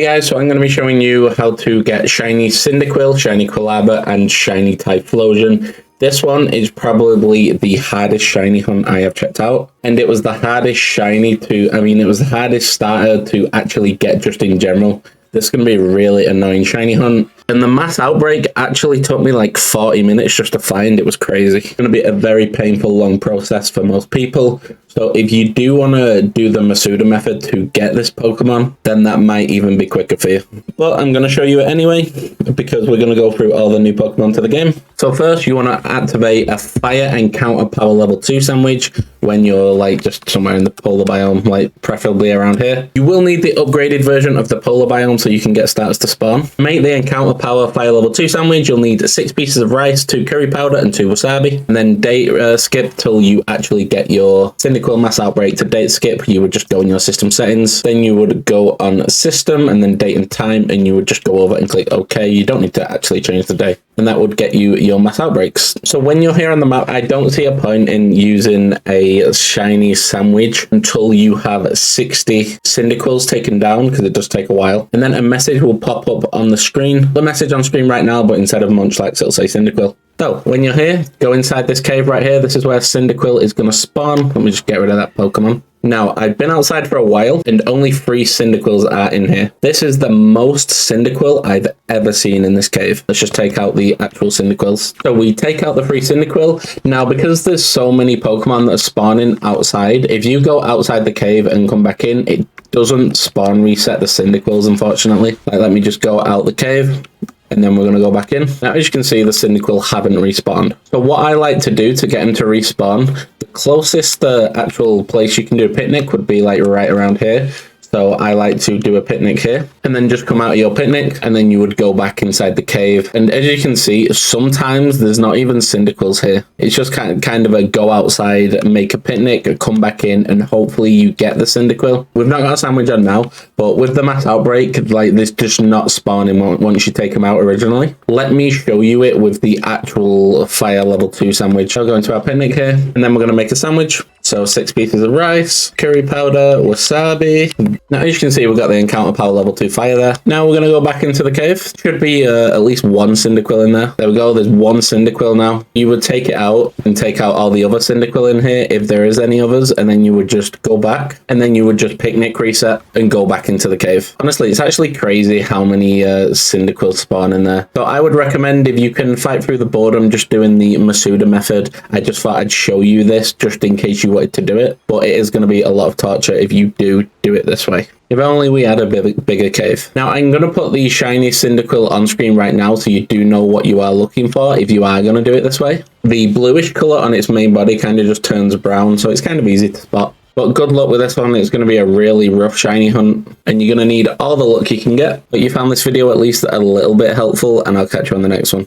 Hey guys, so I'm going to be showing you how to get shiny cyndaquil, shiny quilava, and shiny Typhlosion. This one is probably the hardest shiny hunt I have checked out, and it was the hardest shiny it was the hardest starter to actually get just in general. This is going to be a really annoying shiny hunt. And the mass outbreak actually took me like 40 minutes just to find. It was crazy. It's going to be a very painful, long process for most people. So if you do want to do the Masuda method to get this Pokemon, then that might even be quicker for you. But I'm going to show you it anyway, because we're going to go through all the new Pokemon to the game. So first, you want to activate a Fire Encounter Power Level 2 sandwich when you're like just somewhere in the polar biome, like preferably around here. You will need the upgraded version of the polar biome so you can get starters to spawn. Make the Encounter Power Fire Level 2 sandwich. You'll need 6 pieces of rice, 2 curry powder, and 2 wasabi. And then date skip till you actually get your cyndaquil mass outbreak. To date skip, you would just go in your system settings. Then you would go on system and then date and time, and you would just go over and click OK. You don't need to actually change the day. And that would get you your mass outbreaks. So when you're here on the map, I don't see a point in using a shiny sandwich until you have 60 cyndaquils taken down, because it does take a while. And then a message will pop up on the screen. The message on screen right now, but instead of Munchlax, it'll say cyndaquil. So when you're here, go inside this cave right here. This is where cyndaquil is going to spawn. Let me just get rid of that Pokemon. Now, I've been outside for a while, and only 3 cyndaquils are in here. This is the most cyndaquil I've ever seen in this cave. Let's just take out the actual cyndaquils. So we take out the 3 cyndaquil. Now, because there's so many Pokemon that are spawning outside, if you go outside the cave and come back in, it doesn't spawn reset the cyndaquils, unfortunately. Like, let me just go out the cave. And then we're going to go back in. Now, as you can see, the cyndaquil haven't respawned. So what I like to do to get them to respawn, the closest actual place you can do a picnic would be like right around here. So I like to do a picnic here and then just come out of your picnic, and then you would go back inside the cave. And as you can see, sometimes there's not even cyndaquils here. It's just kind of a go outside, make a picnic, come back in, and hopefully you get the cyndaquil. We've not got a sandwich on now, but with the mass outbreak, like this just not spawning once you take them out originally. Let me show you it with the actual Fire Level 2 sandwich. I'll go into our picnic here, and then we're going to make a sandwich. So 6 pieces of rice, curry powder, wasabi. Now, as you can see, we've got the Encounter Power Level 2 fire there. Now we're going to go back into the cave. Should be at least 1 cyndaquil in there. There we go. There's 1 cyndaquil now. You would take it out and take out all the other cyndaquil in here, if there is any others, and then you would just go back, and then you would just picnic reset and go back into the cave. Honestly, it's actually crazy how many cyndaquil spawn in there. So I would recommend, if you can fight through the boredom, just doing the Masuda method. I just thought I'd show you this just in case you wanted to do it, but it is going to be a lot of torture if you do it this way. If only we had a bigger cave. Now, I'm going to put the shiny cyndaquil on screen right now so you do know what you are looking for if you are going to do it this way. The bluish color on its main body kind of just turns brown, so it's kind of easy to spot. But good luck with this one. It's going to be a really rough shiny hunt, and you're going to need all the luck you can get. But you found this video at least a little bit helpful, and I'll catch you on the next one.